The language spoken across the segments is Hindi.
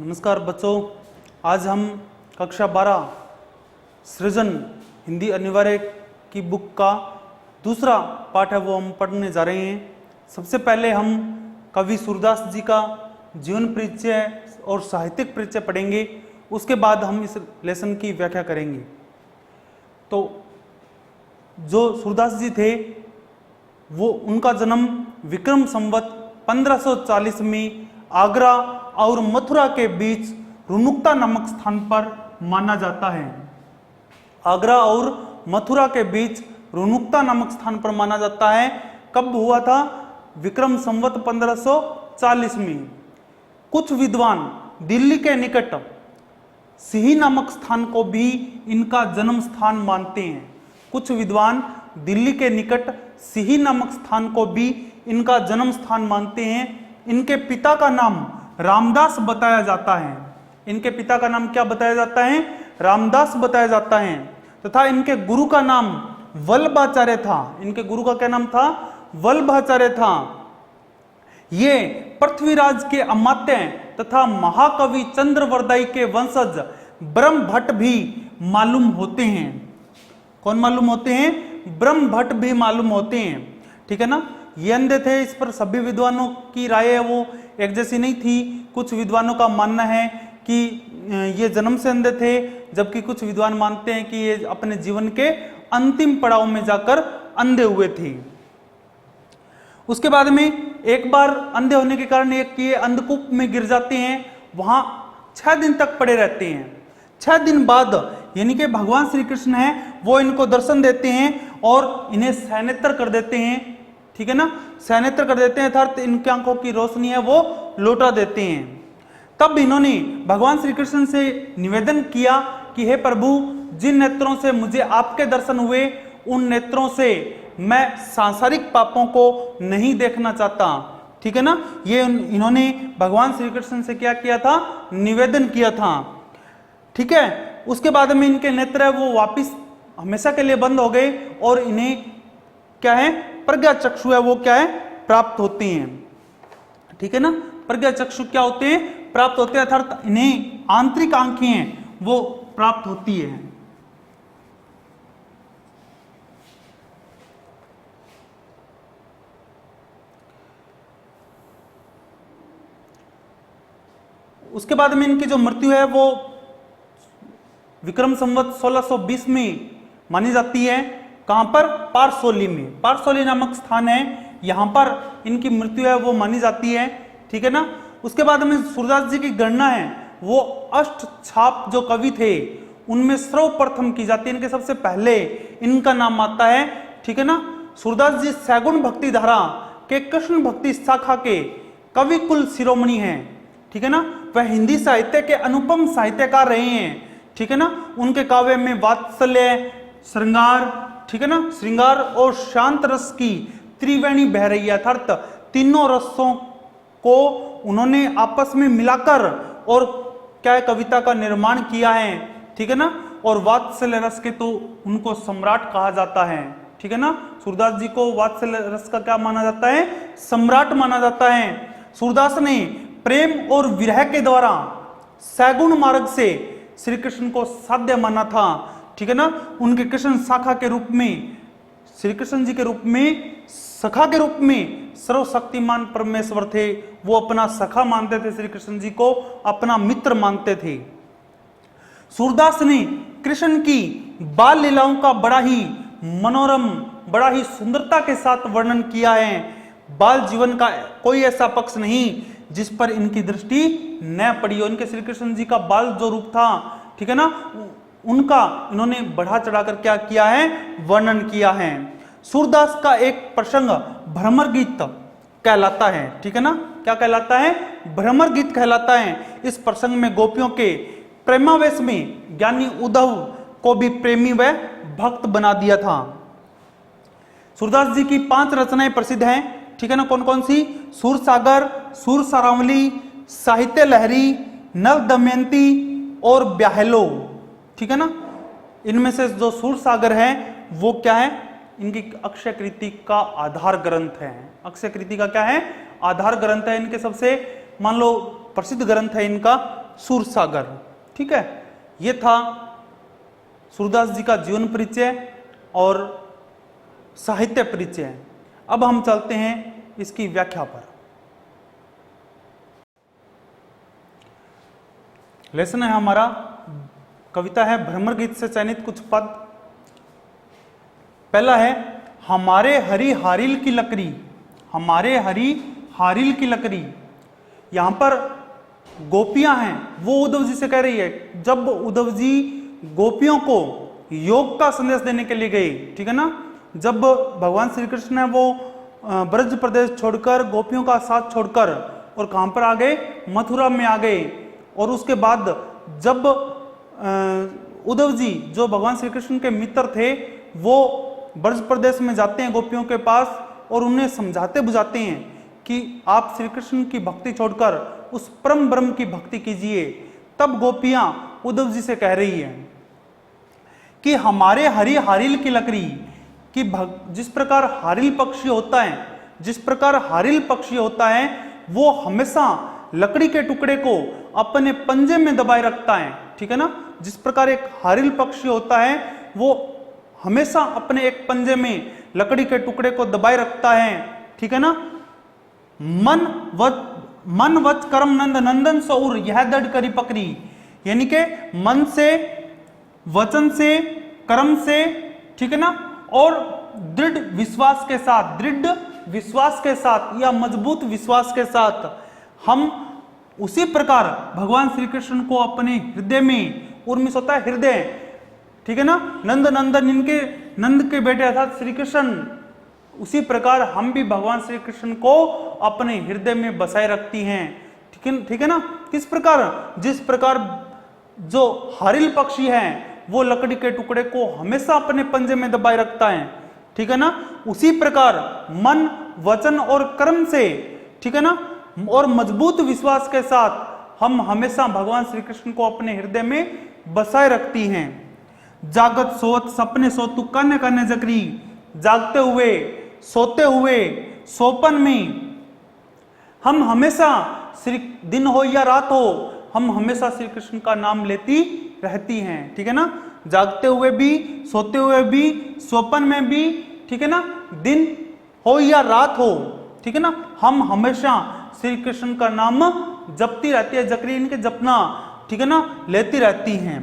नमस्कार बच्चों, आज हम कक्षा 12 सृजन हिंदी अनिवार्य की बुक का दूसरा पाठ है वो हम पढ़ने जा रहे हैं। सबसे पहले हम कवि सूरदास जी का जीवन परिचय और साहित्यिक परिचय पढ़ेंगे, उसके बाद हम इस लेसन की व्याख्या करेंगे। तो जो सूरदास जी थे वो उनका जन्म विक्रम संवत 1540 में आगरा और मथुरा के बीच रुनुक्ता नामक स्थान पर माना जाता है। आगरा और मथुरा के बीच रुनुक्ता नामक स्थान पर माना जाता है। कब हुआ था? विक्रम संवत 1540 में। कुछ विद्वान दिल्ली के निकट सिही नामक स्थान को भी इनका जन्म स्थान मानते हैं। कुछ विद्वान दिल्ली के निकट सिही नामक स्थान को भी इनका जन्म स्थान मानते हैं। इनके पिता का नाम रामदास बताया जाता है। इनके पिता का नाम क्या बताया जाता है? रामदास बताया जाता है। तथा इनके गुरु का नाम वल्लभाचार्य था। इनके गुरु का क्या नाम था? वल्लभाचार्य था। ये पृथ्वीराज के अमात्य तथा महाकवि चंद्रवरदाई के वंशज ब्रह्म भट्ट भी मालूम होते हैं। कौन मालूम होते हैं? ब्रह्म भट्ट भी मालूम होते हैं। ठीक है ना। ये अंधे थे, इस पर सभी विद्वानों की राय है वो एक जैसी नहीं थी। कुछ विद्वानों का मानना है कि ये जन्म से अंधे थे, जबकि कुछ विद्वान मानते हैं कि ये अपने जीवन के अंतिम पड़ाव में जाकर अंधे हुए थे। उसके बाद में एक बार अंधे होने के कारण एक ये अंधकूप में गिर जाते हैं, वहां 6 दिन तक पड़े रहते हैं। 6 दिन बाद यानी कि भगवान श्री कृष्ण है वो इनको दर्शन देते हैं और इन्हें सैनेत्र कर देते हैं। ठीक है ना, सैनेत्र कर देते हैं, अर्थात इनकी आंखों की रोशनी है वो लौटा देते हैं। तब इन्होंने भगवान श्री कृष्ण से निवेदन किया कि हे प्रभु, जिन नेत्रों से मुझे आपके दर्शन हुए उन नेत्रों से मैं सांसारिक पापों को नहीं देखना चाहता। ठीक है ना, ये इन्होंने भगवान श्री कृष्ण से क्या किया था? निवेदन किया था। ठीक है, उसके बाद में इनके नेत्र है वो वापिस हमेशा के लिए बंद हो गए और इन्हें क्या है? प्रज्ञा चक्षु है वो क्या है? प्राप्त होते हैं। ठीक है ना, प्रज्ञा चक्षु क्या होते हैं? प्राप्त होते हैं, अर्थात इन्हें आंतरिक आंखें हैं वो प्राप्त होती है। उसके बाद में इनकी जो मृत्यु है वो विक्रम संवत 1620 में मानी जाती है। कहां पर? पारसोली में। पारसोली नामक स्थान है, यहां पर इनकी मृत्यु है वो मानी जाती है। ठीक है ना। उसके बाद में सूरदास जी की गणना है वो अष्टछाप जो कवि थे उनमें सर्वप्रथम की जाती है। इनके सबसे पहले इनका नाम आता है। ठीक है ना। सूरदास जी सैगुण भक्ति धारा के कृष्ण भक्ति शाखा के कवि कुल शिरोमणि हैं। ठीक है ना, वह हिंदी साहित्य के अनुपम साहित्यकार रहे हैं। ठीक है ना, उनके काव्य में वात्सल्य, श्रृंगार, ठीक है ना, श्रृंगार और शांत रस की त्रिवेणी बह रही है, अर्थात तीनों रसों को उन्होंने आपस में मिलाकर और क्या है? कविता का निर्माण किया है। ठीक है ना, और वात्सल्य रस के तो उनको सम्राट कहा जाता है। ठीक है ना, सूरदास जी को वात्सल्य रस का क्या माना जाता है? सम्राट माना जाता है। सूरदास ने प्रेम और विरह के द्वारा सैगुण मार्ग से श्री कृष्ण को साध्य माना था। ठीक है ना, उनके कृष्ण शाखा के रूप में, श्री कृष्ण जी के रूप में, सखा के रूप में सर्वशक्तिमान परमेश्वर थे। वो अपना सखा मानते थे, श्री कृष्ण जी को अपना मित्र मानते थे। सूरदास ने कृष्ण की बाल लीलाओं का बड़ा ही मनोरम, बड़ा ही सुंदरता के साथ वर्णन किया है। बाल जीवन का कोई ऐसा पक्ष नहीं जिस पर इनकी दृष्टि न पड़ी हो। इनके श्री कृष्ण जी का बाल जो रूप था, ठीक है ना, उनका इन्होंने बढ़ा चढ़ाकर क्या किया है? वर्णन किया है। सूरदास का एक प्रसंग भ्रमर गीत कहलाता है। ठीक है ना, क्या कहलाता है? भ्रमर गीत कहलाता है। इस प्रसंग में गोपियों के प्रेमावेश में ज्ञानी उद्धव को भी प्रेमी व भक्त बना दिया था। सूरदास जी की 5 रचनाएं प्रसिद्ध हैं। ठीक है ना, कौन कौन सी? सूर सागर, सूर सारावली, साहित्य लहरी, नव दमयंती और ब्याहेलो। ठीक है ना, इनमें से जो सूर सागर है वो क्या है? इनकी अक्षय कृति का आधार ग्रंथ है। अक्षय कृति का क्या है? आधार ग्रंथ है। इनके सबसे मान लो प्रसिद्ध ग्रंथ है इनका सूरसागर। ठीक है, ये था सूरदास जी का जीवन परिचय और साहित्य परिचय। अब हम चलते हैं इसकी व्याख्या पर। लेसन है हमारा, कविता है भ्रमर गीत से चयनित कुछ पद। पहला है, हमारे हरी हारिल की लकड़ी, हमारे हरी हारिल की लकड़ी। यहां पर गोपियां हैं, वो उद्धव जी से कह रही है। जब उद्धव जी गोपियों को योग का संदेश देने के लिए गए, ठीक है ना, जब भगवान श्री कृष्ण है वो ब्रज प्रदेश छोड़कर, गोपियों का साथ छोड़कर, और कहां पर आ गए, मथुरा में आ गए। और उसके बाद जब उद्धव जी जो भगवान श्री कृष्ण के मित्र थे, वो ब्रज प्रदेश में जाते हैं गोपियों के पास और उन्हें समझाते बुझाते हैं कि आप श्री कृष्ण की भक्ति छोड़कर उस परम ब्रह्म की भक्ति कीजिए। तब गोपियां उद्धव जी से कह रही हैं कि हमारे हरी हारिल की लकड़ी, कि जिस प्रकार हारिल पक्षी होता है, जिस प्रकार हारिल पक्षी होता है, वो हमेशा लकड़ी के टुकड़े को अपने पंजे में दबाए रखता है। ठीक है ना, जिस प्रकार एक हारिल पक्षी होता है वो हमेशा अपने एक पंजे में लकड़ी के टुकड़े को दबाए रखता है। ठीक है ना, मन वच कर्म नंद नंदन सौर यह दृढ़ करी पकड़ी। यानी के मन से, वचन से, कर्म से, ठीक है ना, और दृढ़ विश्वास के साथ, दृढ़ विश्वास के साथ या मजबूत विश्वास के साथ हम उसी प्रकार भगवान श्री कृष्ण को अपने हृदय में, उर्मिस होता है हृदय, ठीक है ना, नंद नंदन, इनके नंद के बेटे अर्थात श्री कृष्ण, उसी प्रकार हम भी भगवान श्री कृष्ण को अपने हृदय में बसाए रखती हैं। ठीक है ना, किस प्रकार, जिस प्रकार जो हारिल पक्षी है वो लकड़ी के टुकड़े को हमेशा अपने पंजे में दबाए रखता है। ठीक है ना, उसी प्रकार मन, वचन और कर्म से, ठीक है ना, और मजबूत विश्वास के साथ हम हमेशा भगवान श्री कृष्ण को अपने हृदय में बसाए रखती हैं। जागत सोत सपने सोतु कन्य कन्य जकरी, जागते हुए, सोते हुए, सोपन में हम हमेशा, श्री दिन हो या रात हो, हम हमेशा श्री कृष्ण का नाम लेती रहती हैं। ठीक है ना, जागते हुए भी, सोते हुए भी, सोपन में भी, ठीक है ना, दिन हो या रात हो, ठीक है ना, हम हमेशा श्री कृष्ण का नाम जपती रहती है, जकरी इनके जपना, ठीक है ना, लेती रहती हैं।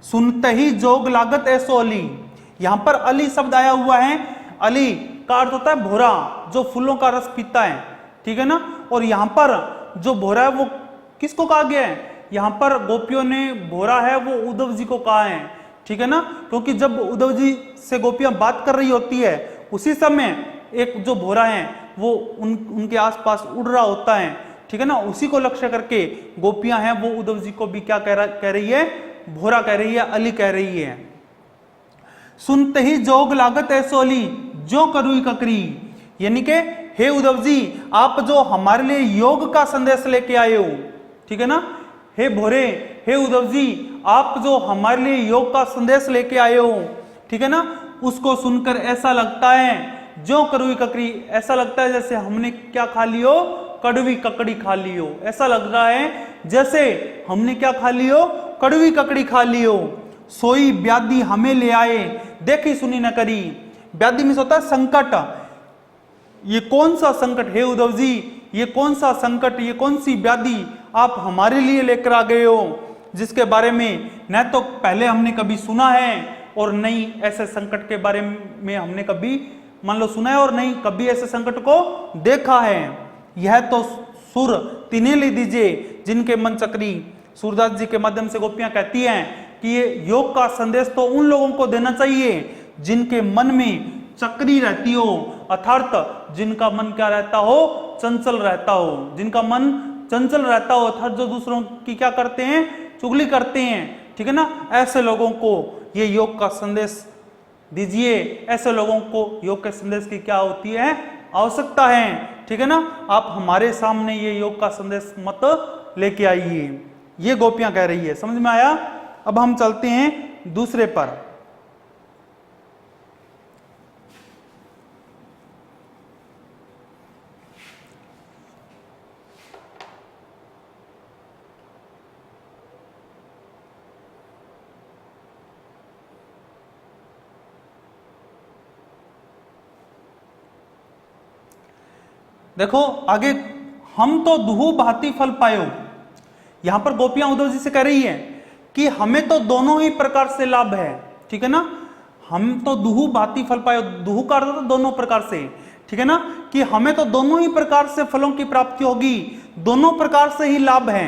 सुनते ही जोग लागत ऐसो अली, यहां पर अली शब्द आया हुआ है। अली का अर्थ होता है भोरा, जो फूलों का रस पीता है। ठीक है ना, और यहां पर जो भोरा है वो किसको कहा गया है, यहां पर गोपियों ने भोरा है वो उद्धव जी को कहा है। ठीक है ना, क्योंकि जब उद्धव जी से गोपियां बात कर रही होती है उसी समय एक जो भोरा है वो उनके आसपास उड़ रहा होता है। ठीक है ना, उसी को लक्ष्य करके गोपियां हैं वो उद्धव जी को भी क्या कह रही है, भोरा कह रही है, अली कह रही है। सुनते ही जोग लागत ऐसो अली जो करुई ककरी, यानी के हे उद्धव जी, आप जो हमारे लिए योग का संदेश लेके आए हो, ठीक है ना, हे भोरे, हे उद्धव जी, आप जो हमारे लिए योग का संदेश लेके आए हो, ठीक है ना, उसको सुनकर ऐसा लगता है जो कड़वी ककड़ी, ऐसा लगता है जैसे हमने क्या खा लियो, कड़वी ककड़ी खा लियो। ऐसा लग रहा है जैसे हमने क्या खा लियो, कड़वी ककड़ी खा लियो। सोई व्याधि हमें ले आए, देखी सुनी न करी। व्याधि में होता है संकट। ये कौन सा संकट है उद्धव जी, ये कौन सा संकट, ये कौन सी व्याधि आप हमारे लिए लेकर आ गए हो, जिसके बारे में न तो पहले हमने कभी सुना है और नहीं ऐसे संकट के बारे में हमने कभी मान लो सुना है और नहीं कभी ऐसे संकट को देखा है। यह तो सुर तिन्हें ले दीजिए जिनके मन चक्री। सूरदास जी के माध्यम से गोपियां कहती हैं कि ये योग का संदेश तो उन लोगों को देना चाहिए जिनके मन में चक्री रहती हो, अर्थात जिनका मन क्या रहता हो, चंचल रहता हो, जिनका मन चंचल रहता हो, अर्थात जो दूसरों की क्या करते हैं, चुगली करते हैं। ठीक है ना, ऐसे लोगों को ये योग का संदेश दीजिए। ऐसे लोगों को योग के संदेश की क्या होती है, आवश्यकता है। ठीक है ना, आप हमारे सामने ये योग का संदेश मत लेके आइए, ये गोपियां कह रही है। समझ में आया? अब हम चलते हैं दूसरे पर। देखो आगे, हम तो दुहु भांति फल पायो। यहां पर गोपियां उद्धव जी से कह रही है कि हमें तो दोनों ही प्रकार से लाभ है, ठीक है ना। हम तो दुहु भांति फल पायो, दुहु का अर्थ होता है दोनों प्रकार से, ठीक है ना, कि हमें तो दोनों ही प्रकार से फलों की प्राप्ति होगी, दोनों प्रकार से ही लाभ है।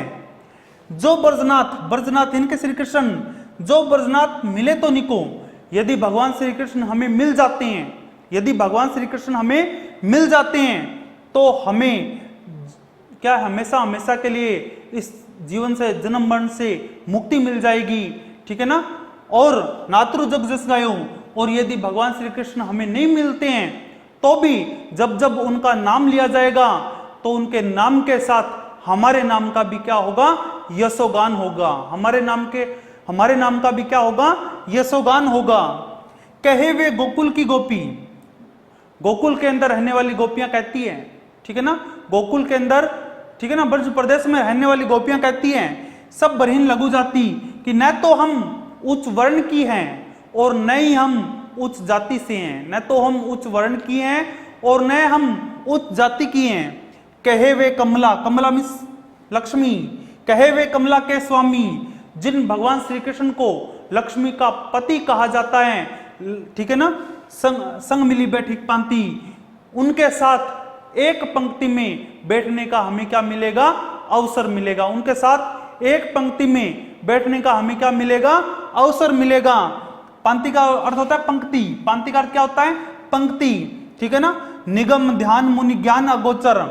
जो ब्रजनाथ, ब्रजनाथ इनके श्री कृष्ण, जो ब्रजनाथ मिले तो निको, यदि भगवान श्री कृष्ण हमें मिल जाते हैं, यदि भगवान श्री कृष्ण हमें मिल जाते हैं तो हमें क्या हमेशा हमेशा के लिए इस जीवन से, जन्म मरण से मुक्ति मिल जाएगी, ठीक है ना। और नातृ जग जस गायो, और यदि भगवान श्री कृष्ण हमें नहीं मिलते हैं तो भी जब जब उनका नाम लिया जाएगा तो उनके नाम के साथ हमारे नाम का भी क्या होगा, यशोगान होगा। हमारे नाम का भी क्या होगा, यशोगान होगा। कहे वे गोकुल की गोपी, गोकुल के अंदर रहने वाली गोपियां कहती हैं, ठीक है ना, गोकुल के अंदर, ठीक है ना, ब्रज प्रदेश में रहने वाली गोपियां कहती हैं, सब बरहीन लघु जाति, कि न तो हम उच्च वर्ण की हैं और न ही हम उच्च जाति से हैं, न तो हम उच्च वर्ण की हैं और न हम उच्च जाति की हैं। कहे वे कमला, कमला मिस लक्ष्मी, कहे वे कमला के स्वामी, जिन भगवान श्री कृष्ण को लक्ष्मी का पति कहा जाता है, ठीक है ना, संग मिली बैठी पांति, उनके साथ एक पंक्ति में बैठने का हमें क्या मिलेगा, अवसर मिलेगा। उनके साथ एक पंक्ति में बैठने का हमें क्या मिलेगा, अवसर मिलेगा। पंक्ति का अर्थ होता है पंक्ति, पंक्ति का अर्थ क्या होता है, पंक्ति, ठीक है ना। निगम ध्यान मुनि ज्ञान अगोचर,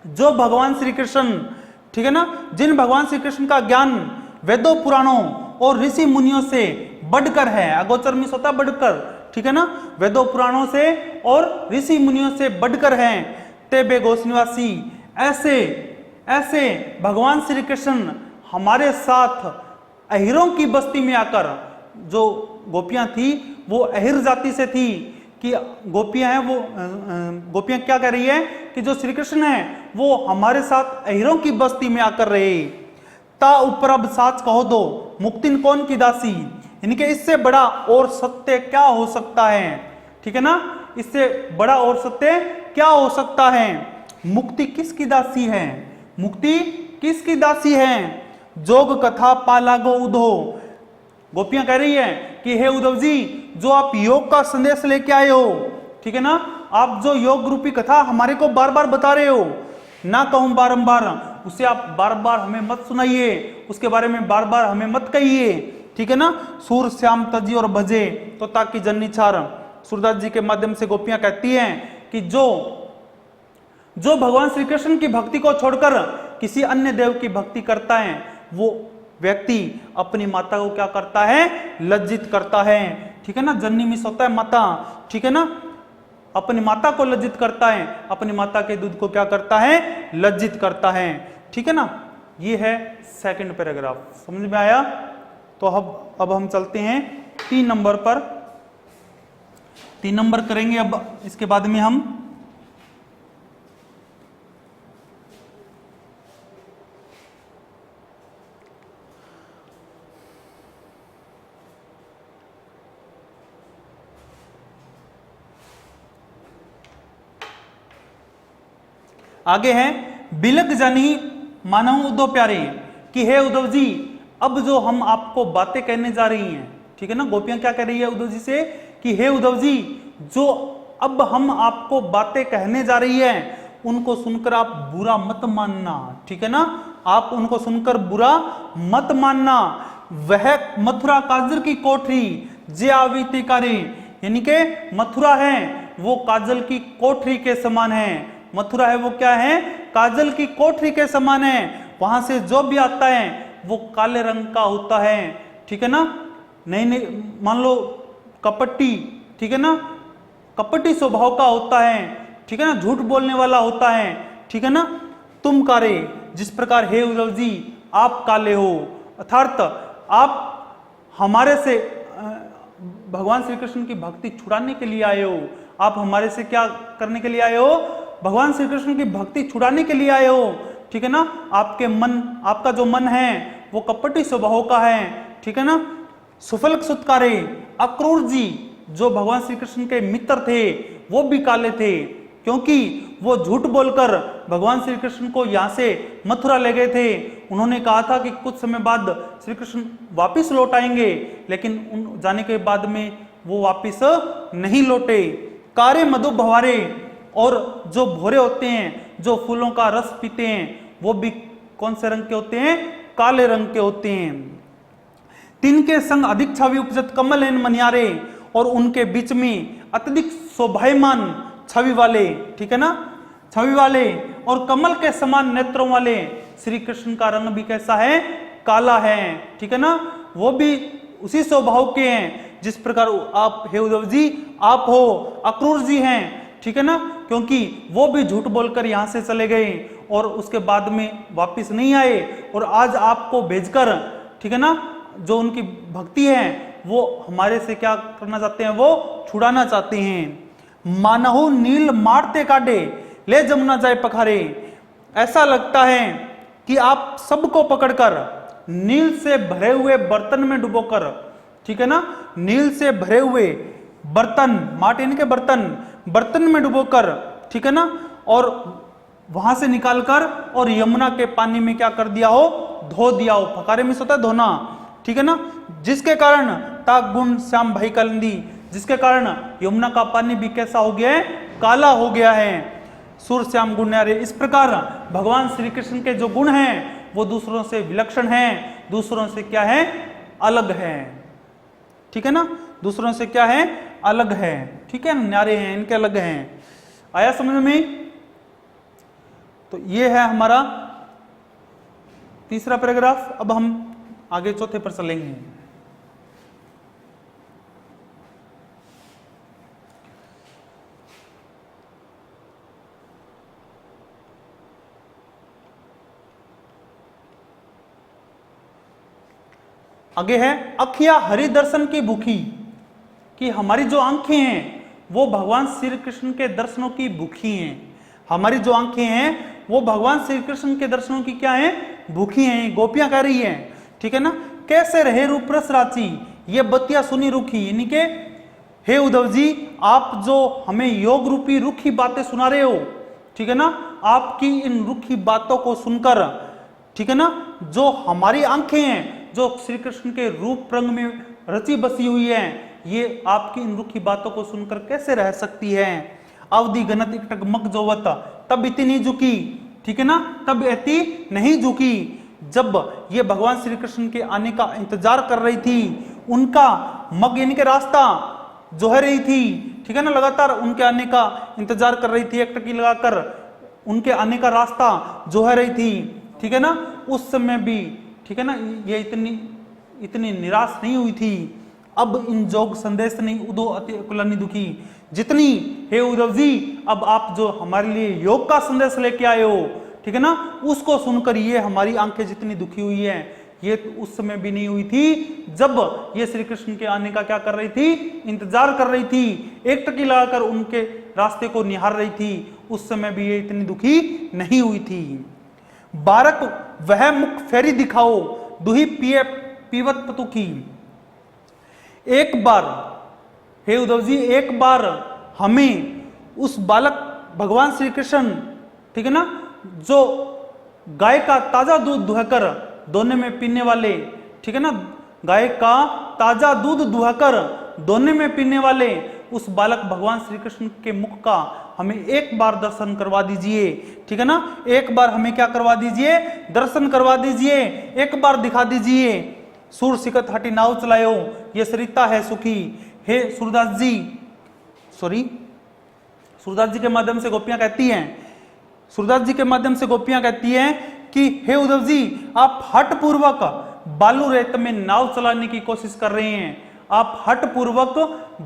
जो भगवान श्री कृष्ण, ठीक है ना, जिन भगवान श्री कृष्ण का ज्ञान वेदों पुराणों और ऋषि मुनियों से बढ़कर है, अगोचर मीन्स होता है बढ़कर, ठीक है ना, वेदों पुराणों से और ऋषि मुनियों से बढ़कर हैं। तेबे गोस निवासी, ऐसे ऐसे भगवान श्री कृष्ण हमारे साथ अहिरों की बस्ती में आकर, जो गोपियां थी वो अहिर जाति से थी, कि गोपियां हैं वो गोपियां क्या कह रही है कि जो श्री कृष्ण है वो हमारे साथ अहिरों की बस्ती में आकर रहे। ता उपरब साच कहो दो, मुक्तिन कौन की दासी, इनके इससे बड़ा और सत्य क्या हो सकता है, ठीक है ना, इससे बड़ा और सत्य क्या हो सकता है। मुक्ति किसकी दासी है, मुक्ति किसकी दासी है। जोग कथा पालागो उधो, गोपियां कह रही है कि हे उद्धव जी, जो आप योग का संदेश लेके आए हो, ठीक है ना, आप जो योग रूपी कथा हमारे को बार बार बता रहे हो, ना कहूं बारंबार, उसे आप बार बार हमें मत सुनाइए, उसके बारे में बार बार हमें मत कहिए, ठीक है ना। सूर श्याम तजी और भजे तो ताकि जन्नी छार, सूरदास जी के माध्यम से गोपियां कहती हैं कि जो भगवान श्री कृष्ण की भक्ति को छोड़कर किसी अन्य देव की भक्ति करता है, वो व्यक्ति अपनी माता को क्या करता है, लज्जित करता है, ठीक है ना। जन्नी मिस होता है माता, ठीक है ना, अपनी माता को लज्जित करता है, अपनी माता के दूध को क्या करता है, लज्जित करता है, ठीक है ना। ये है सेकंड पैराग्राफ, समझ में आया। तो अब हम चलते हैं 3 नंबर पर, 3 नंबर करेंगे अब, इसके बाद में हम आगे हैं। बिलक जानी मानव उद्धव प्यारे, कि हे उद्धव जी, अब जो हम आपको बातें कहने जा रही हैं, ठीक है ना, गोपियां क्या कह रही है उद्धव जी से कि हे उद्धव जी, जो अब हम आपको बातें कहने जा रही है उनको सुनकर आप बुरा मत मानना, ठीक है ना, आप उनको सुनकर बुरा मत मानना। वह मथुरा काजल की कोठरी जे आवी तिकारे, यानी कि मथुरा है वो काजल की कोठरी के समान है, मथुरा है वो क्या है, काजल की कोठरी के समान है, वहां से जो भी आता है वो काले रंग का होता है, ठीक है ना। नहीं मान लो कपटी, ठीक है ना, कपटी स्वभाव का होता है, ठीक है ना, झूठ बोलने वाला होता है, ठीक है ना। तुम कारे, जिस प्रकार हे उद्धव जी आप काले हो, अर्थात आप हमारे से भगवान श्री कृष्ण की भक्ति छुड़ाने के लिए आए हो, आप हमारे से क्या करने के लिए आए हो, भगवान श्री कृष्ण की भक्ति छुड़ाने के लिए आए हो, ठीक है ना। आपका जो मन है वो कपटी स्वभाव का है, ठीक है ना। सुफलक सुतकारे, अक्रूर जी जो भगवान श्री कृष्ण के मित्र थे वो भी काले थे, क्योंकि वो झूठ बोलकर भगवान श्री कृष्ण को यहाँ से मथुरा ले गए थे। उन्होंने कहा था कि कुछ समय बाद श्री कृष्ण वापिस लौट आएंगे, लेकिन उन जाने के बाद में वो वापिस नहीं लौटे। कारे मधु भवारे, और जो भोरे होते हैं, जो फूलों का रस पीते हैं, वो भी कौन से रंग के होते हैं? काले रंग के होते हैं। तिनके संग अधिक छवि उपजत कमल एन मनियारे, और उनके बीच में अत्यधिक शोभायमान छवि वाले, ठीक है ना, छवि वाले और कमल के समान नेत्रों वाले श्री कृष्ण का रंग भी कैसा है? काला है, ठीक है ना। वो भी उसी स्वभाव के हैं जिस प्रकार आप हे उद्धव जी आप हो, अक्रूर जी हैं, ठीक है ना, क्योंकि वो भी झूठ बोलकर यहां से चले गए और उसके बाद में वापिस नहीं आए, और आज आपको भेजकर, ठीक है ना, जो उनकी भक्ति है वो हमारे से क्या करना चाहते हैं? वो छुड़ाना चाहते हैं। मानहु नील मारते काटे, ले जमुना जाए पखारे। ऐसा लगता है कि आप सबको पकड़कर नील से भरे हुए बर्तन में डुबोकर, ठीक है ना, नील से भरे हुए बर्तन, मार्टिन के बर्तन में डुबोकर, ठीक है ना, और वहां से निकालकर और यमुना के पानी में क्या कर दिया हो? धो दिया हो। पखारे में होता है धोना, ठीक है ना, जिसके कारण ताक गुण श्याम भाई कलंदी, जिसके कारण यमुना का पानी भी कैसा हो गया है? काला हो गया है। सुर श्याम गुण न्यारे। इस प्रकार भगवान श्री कृष्ण के जो गुण हैं वो दूसरों से विलक्षण हैं, दूसरों से क्या है? अलग है, ठीक है ना, दूसरों से क्या है? अलग है, ठीक है, न्यारे हैं, इनके अलग हैं। आया समझ में? तो ये है हमारा तीसरा पैराग्राफ। अब हम आगे चौथे पर चलेंगे। आगे है अखिया हरि दर्शन की भूखी, कि हमारी जो आंखें हैं वो भगवान श्री कृष्ण के दर्शनों की भूखी हैं। हमारी जो आंखें हैं वो भगवान श्री कृष्ण के दर्शनों की क्या है? भूखी हैं। गोपियां कह रही हैं, ठीक है ना, कैसे रहे रूप रस राची, ये बतिया सुनी रूखी, यानी के हे उद्धव जी आप जो हमें योग रूपी रूखी बातें सुना रहे हो, ठीक है ना, आपकी इन रूखी बातों को सुनकर, ठीक है ना, जो हमारी आंखें हैं जो श्री कृष्ण के रूप रंग में रची बसी हुई है, ये आपकी इन रूखी बातों को सुनकर कैसे रह सकती है? अवधि गणत इकटक मक जोवत, तब इतनी झुकी, ठीक है ना, तब इतनी नहीं झुकी। जब ये भगवान श्री कृष्ण के आने का इंतजार कर रही थी, उनका मग यानी के रास्ता जो है रही थी, ठीक है ना, लगातार उनके आने का इंतजार कर रही थी, एक टकी लगाकर उनके आने का रास्ता जो है रही थी, ठीक है ना, उस समय भी, ठीक है ना, ये इतनी निराश नहीं हुई थी। अब इन जोग संदेश नहीं उदो अति कुलानी दुखी, जितनी हे उद्धव जी अब आप जो हमारे लिए योग का संदेश लेके आए हो, ठीक है ना, उसको सुनकर ये हमारी आंखें जितनी दुखी हुई है, ये उस समय भी नहीं हुई थी जब ये श्री कृष्ण के आने का क्या कर रही थी? इंतजार कर रही थी, एक टकी लगाकर उनके रास्ते को निहार रही थी, उस समय भी ये इतनी दुखी नहीं हुई थी। बारक वह मुख फेरी दिखाओ, दुही पिए पीवत पतुखी। एक बार हे उद्धव जी, एक बार हमें उस बालक भगवान श्री कृष्ण, ठीक है ना, जो गाय का ताजा दूध दुहाकर दोने में पीने वाले, ठीक है ना, गाय का ताजा दूध दुहाकर दोने में पीने वाले उस बालक भगवान श्री कृष्ण के मुख का हमें एक बार दर्शन करवा दीजिए, ठीक है ना, एक बार हमें क्या करवा दीजिए? दर्शन करवा दीजिए, एक बार दिखा दीजिए। सूर सिकत हटी नाव चलायो, ये सरिता है सुखी। हे सूरदास जी, सूरदास जी के माध्यम से गोपियां कहती हैं, सूरदास जी के माध्यम से गोपियां कहती हैं कि हे उद्धव जी आप हठ पूर्वक बालू रेत में नाव चलाने की कोशिश कर रहे हैं, आप हठ पूर्वक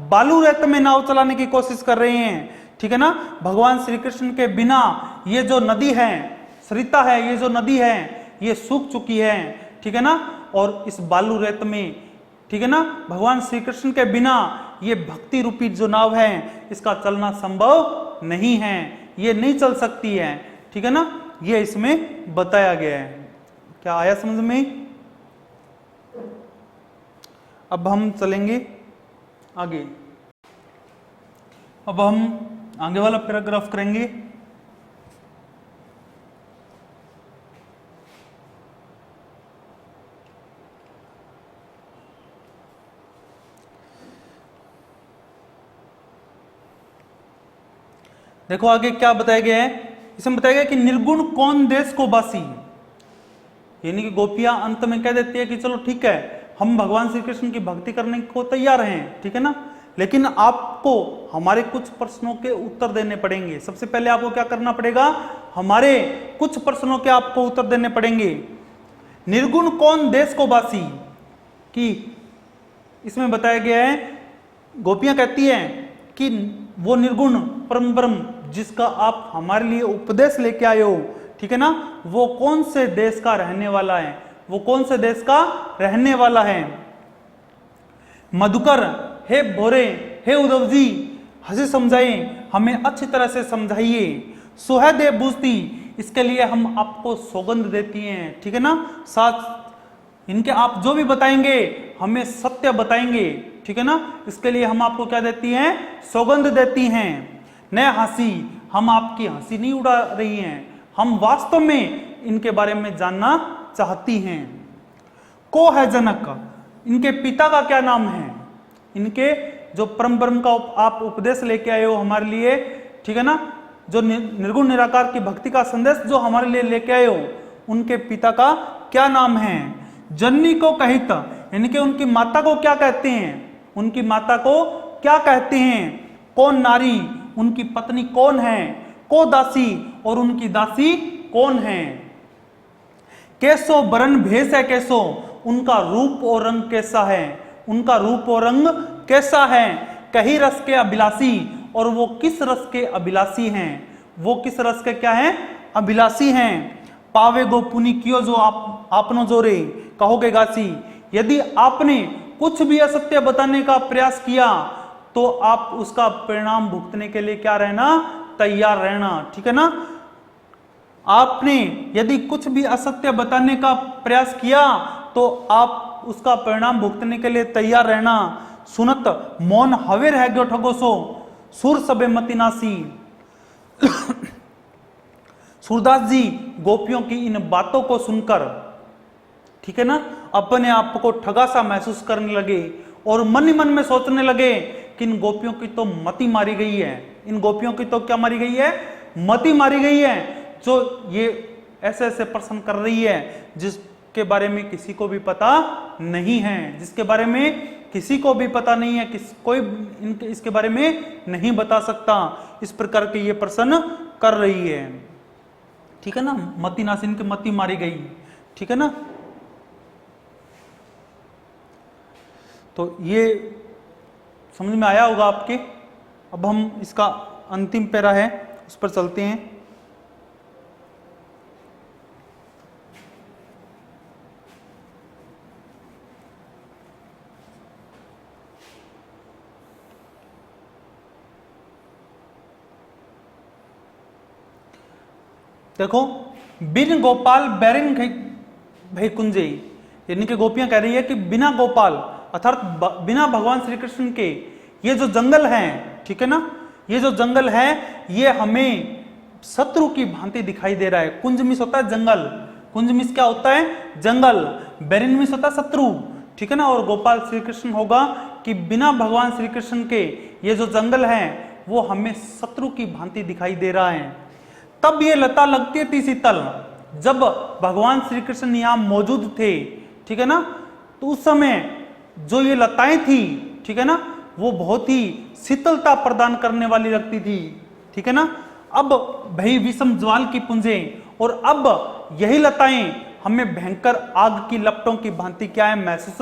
बालू रेत में नाव चलाने की कोशिश कर रहे हैं, ठीक है ना। भगवान श्री कृष्ण के बिना ये जो नदी है, सरिता है, ये जो नदी है ये सूख चुकी है, ठीक है ना, और इस बालू रेत में, ठीक है ना, भगवान श्री कृष्ण के बिना ये भक्ति रूपी जो नाव है इसका चलना संभव नहीं है, ये नहीं चल सकती है, ठीक है ना, ये इसमें बताया गया है। क्या आया समझ में? अब हम चलेंगे आगे। अब हम आगे वाला पैराग्राफ करेंगे। देखो आगे क्या बताया गया है, इसमें बताया गया कि निर्गुण कौन देश को बासी, यानी कि गोपियां अंत में कह देती है कि चलो ठीक है, हम भगवान श्री कृष्ण की भक्ति करने को तैयार हैं, ठीक है ना, लेकिन आपको हमारे कुछ प्रश्नों के उत्तर देने पड़ेंगे। सबसे पहले आपको क्या करना पड़ेगा, हमारे कुछ प्रश्नों के आपको उत्तर देने पड़ेंगे। निर्गुण कौन देश को बासी, कि इसमें बताया गया है, गोपियां कहती हैं कि वो निर्गुण परम ब्रह्म जिसका आप हमारे लिए उपदेश लेके आए हो, ठीक है ना, वो कौन से देश का रहने वाला है, वो कौन से देश का रहने वाला है। मधुकर, हे भोरे, हे उद्धव जी, हंसी समझाइए, हमें अच्छी तरह से समझाइए। सुहृदय बूझती, इसके लिए हम आपको सौगंध देती हैं, ठीक है ना, साथ इनके आप जो भी बताएंगे हमें सत्य बताएंगे, ठीक है ना, इसके लिए हम आपको क्या देती हैं, सौगंध देती हैं। न हंसी, हम आपकी हंसी नहीं उड़ा रही हैं, हम वास्तव में इनके बारे में जानना चाहती हैं। को है जनक, इनके पिता का क्या नाम है, इनके जो परम ब्रह्म का आप उपदेश लेके आए हो हमारे लिए, ठीक है ना, जो निर्गुण निराकार की भक्ति का संदेश जो हमारे लिए लेके आए हो, उनके पिता का क्या नाम है। जननी को कहित, यानी कि उनकी माता को क्या कहते हैं, उनकी माता को क्या कहते हैं। कौन नारी, उनकी पत्नी कौन है। को दासी, और उनकी दासी कौन है। कैसो बरन भेष है कैसो, उनका रूप और रंग कैसा है, उनका रूप और रंग कैसा है। कही रस के अभिलाषी, और वो किस रस के अभिलाषी हैं, वो किस रस के क्या हैं, अभिलाषी हैं। पावे गो पुनि कियो जो आपनो जोरे, कहोगे गासी, यदि आपने कुछ भी असत्य बताने का प्रयास किया तो आप उसका परिणाम भुगतने के लिए क्या रहना, तैयार रहना, ठीक है ना। आपने यदि कुछ भी असत्य बताने का प्रयास किया तो आप उसका परिणाम भुगतने के लिए तैयार रहना। सुनत मौन हवेर है गयो ठगोसो, सुर सबे मतिनासी। सूरदास जी गोपियों की इन बातों को सुनकर, ठीक है ना, अपने आप को ठगा सा महसूस करने लगे और मन ही मन में सोचने लगे कि इन गोपियों की तो मति मारी गई है, इन गोपियों की तो क्या मारी गई है, मति मारी गई है, जो ये ऐसे ऐसे प्रश्न कर रही है जिसके बारे में किसी को भी पता नहीं है, जिसके बारे में किसी को भी पता नहीं है, कोई इसके बारे में नहीं बता सकता। इस प्रकार के ये प्रश्न कर रही है, ठीक है ना, मति नासिन की मति मारी गई, ठीक है ना। तो ये समझ में आया होगा आपके। अब हम इसका अंतिम पैरा है उस पर चलते हैं। देखो, बिन गोपाल बैरिन भई कुंजे, यानी कि गोपियां कह रही है कि बिना गोपाल अर्थात बिना भगवान श्री कृष्ण के ये जो जंगल है, ठीक है ना, ये जो जंगल है ये हमें शत्रु की भांति दिखाई दे रहा है। कुंज मिस होता है जंगल, कुंज मिस क्या होता है, जंगल, बैरिन मिस होता है शत्रु, ठीक है ना, और गोपाल श्री कृष्ण होगा कि बिना भगवान श्री कृष्ण के ये जो जंगल है वो हमें शत्रु की भांति दिखाई दे रहा है। तब ये लता लगती थी शीतल, जब भगवान श्री कृष्ण यहाँ मौजूद थे, ठीक है ना, तो उस समय जो ये लताएं थी, ठीक है ना, वो बहुत ही शीतलता प्रदान करने वाली लगती थी, ठीक है ना। अब भई विषम ज्वाल की पुंजे, और अब यही लताएं हमें भयंकर आग की लपटों की भांति क्या है, महसूस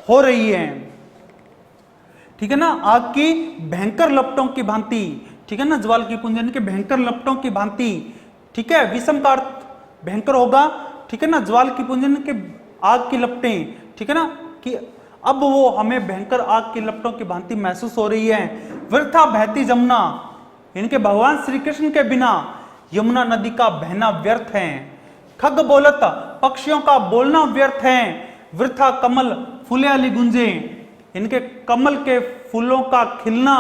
हो रही है, ठीक है ना, आग की भयंकर लपटों की भांति, ठीक है ना, ज्वाल की पुंजन के भयंकर लपटों की भांति, ठीक है, विषम का अर्थ भयंकर होगा, ठीक है ना, ज्वाल की पुंजन के आग की लपटें, ठीक है ना, कि अब वो हमें भयंकर आग की लपटों की भांति महसूस हो रही है। वृथा बहती जमुना, इनके भगवान श्री कृष्ण के बिना यमुना नदी का बहना व्यर्थ है। खग बोलत, पक्षियों का बोलना व्यर्थ है। वृथा कमल फूले अली गुंजे, इनके कमल के फूलों का खिलना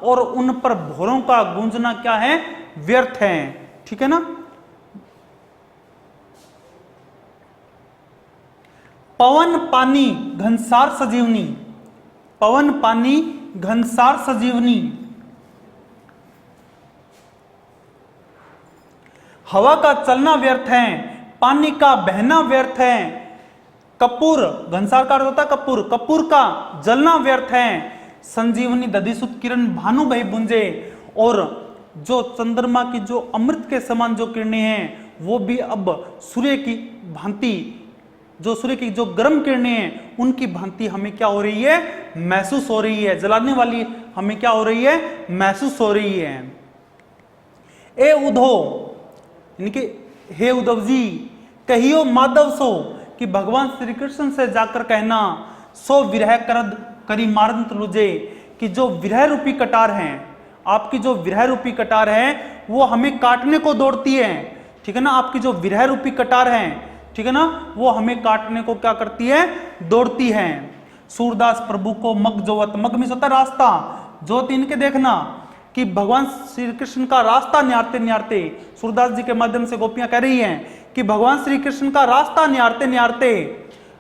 और उन पर भौरों का गूंजना क्या है, व्यर्थ है। ठीक है ना। पवन पानी घनसार सजीवनी, पवन पानी घनसार सजीवनी, हवा का चलना व्यर्थ है, पानी का बहना व्यर्थ है, कपूर, घनसार का अर्थ होता है कपूर, कपूर का जलना व्यर्थ है, संजीवनी दधिसुत किरण भानु भई बुंजे, और जो चंद्रमा की जो अमृत के समान जो किरणें हैं वो भी अब सूर्य की भांति, जो सूर्य की जो गर्म किरणें हैं उनकी भांति हमें क्या हो रही है, महसूस हो रही है, जलाने वाली हमें क्या हो रही है, महसूस हो रही है। ए उधो, इनके हे उद्धव जी कहियो माधव सो, कि भगवान श्री कृष्ण से जाकर कहना, सो विरह करद करी मारंत रुजे, कि जो विरह रूपी कटार हैं, आपकी जो विरह रूपी कटार है वो हमें काटने को दौड़ती है। ठीक है ना। आपकी जो विरह रूपी कटार है, ठीक है ना, वो हमें काटने को क्या करती है, दौड़ती है। सूरदास प्रभु को मग जोवत, मग में होता रास्ता, जोत इनके देखना कि भगवान श्री कृष्ण का रास्ता निहारते निहारते, सूरदास जी के माध्यम से गोपियां कह रही हैं कि भगवान श्री कृष्ण का रास्ता निहारते निहारते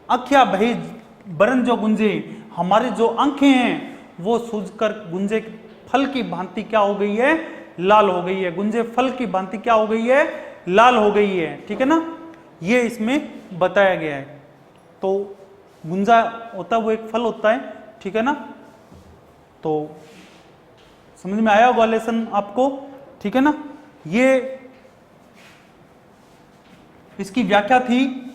अख्या भई बरन जो गुंजे, हमारी जो आंखें हैं वो सूझकर गुंजे फल की भांति क्या हो गई है, लाल हो गई है, गुंजे फल की भांति क्या हो गई है, लाल हो गई है। ठीक है ना। ये इसमें बताया गया है। तो गुंजा होता है वो एक फल होता है। ठीक है ना। तो समझ में आया होगा लेसन आपको। ठीक है ना। ये इसकी व्याख्या थी।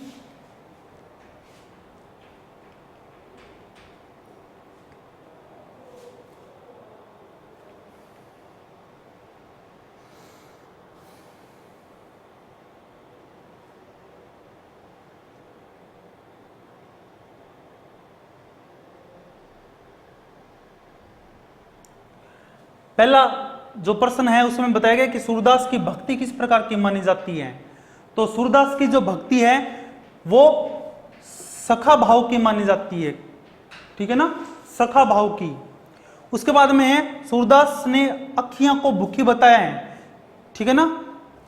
पहला जो प्रश्न है उसमें बताया गया कि सूरदास की भक्ति किस प्रकार की मानी जाती है। तो सूरदास की जो भक्ति है वो सखा भाव की मानी जाती है। ठीक है ना। सखा भाव की। उसके बाद में है सूरदास ने अखियां को भूखी बताया है। ठीक है ना।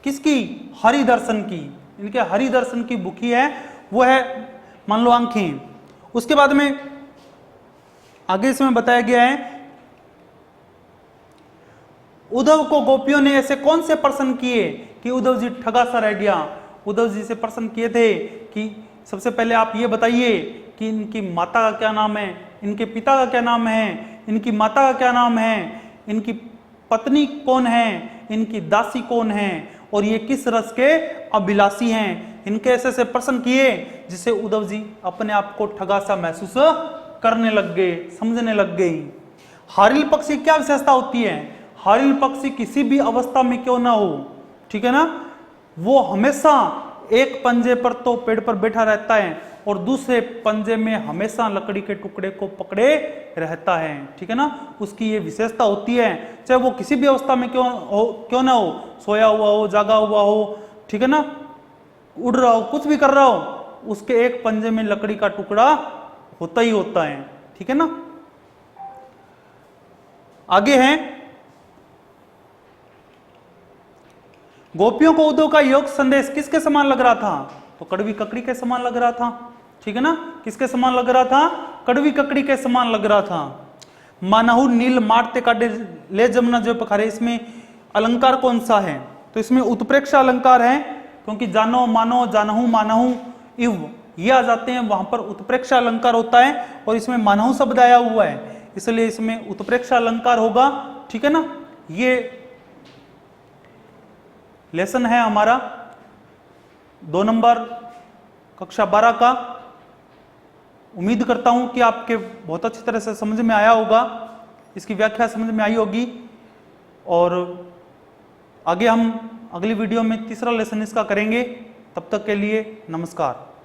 किसकी, हरि दर्शन की। इनके हरि दर्शन की भूखी है, वो है मान लो आंखें। उसके बाद में आगे इसमें बताया गया है उद्धव को गोपियों ने ऐसे कौन से प्रश्न किए कि उद्धव जी ठगा सा रह गया। उद्धव जी से प्रश्न किए थे कि सबसे पहले आप ये बताइए कि इनकी माता का क्या नाम है, इनके पिता का क्या नाम है, इनकी माता का क्या नाम है, इनकी पत्नी कौन है, इनकी दासी कौन है, और ये किस रस के अभिलाषी हैं। इनके ऐसे ऐसे प्रश्न किए जिससे उद्धव जी अपने आप को ठगा सा महसूस करने लग गए, समझने लग गए। हारिल पक्षी क्या विशेषता होती है, हारिल पक्षी किसी भी अवस्था में क्यों ना हो, ठीक है ना, वो हमेशा एक पंजे पर तो पेड़ पर बैठा रहता है और दूसरे पंजे में हमेशा लकड़ी के टुकड़े को पकड़े रहता है। ठीक है ना। उसकी ये विशेषता होती है, चाहे वो किसी भी अवस्था में क्यों ना हो, सोया हुआ हो, जागा हुआ हो, ठीक है ना, उड़ रहा हो, कुछ भी कर रहा हो, उसके एक पंजे में लकड़ी का टुकड़ा होता ही होता है। ठीक है ना। आगे है गोपियों को उद्धव का योग संदेश किसके समान लग रहा था, तो कड़वी ककड़ी के समान लग रहा था। ठीक है ना। किसके समान लग रहा था, कड़वी ककड़ी के समान लग रहा था। मानहु नील मारते काटे ले जमुना जो पखारे, इसमें अलंकार कौन सा है, तो इसमें उत्प्रेक्ष अलंकार है, क्योंकि जानो मानो जानहु मानहु इव ये आ जाते हैं, वहां पर उत्प्रेक्ष अलंकार होता है और इसमें मानहु शब्द आया हुआ है, इसलिए इसमें उत्प्रेक्ष अलंकार होगा। ठीक है ना। ये लेसन है हमारा 2 नंबर कक्षा 12 का। उम्मीद करता हूं कि आपके बहुत अच्छी तरह से समझ में आया होगा, इसकी व्याख्या समझ में आई होगी। और आगे हम अगली वीडियो में तीसरा लेसन इसका करेंगे। तब तक के लिए नमस्कार।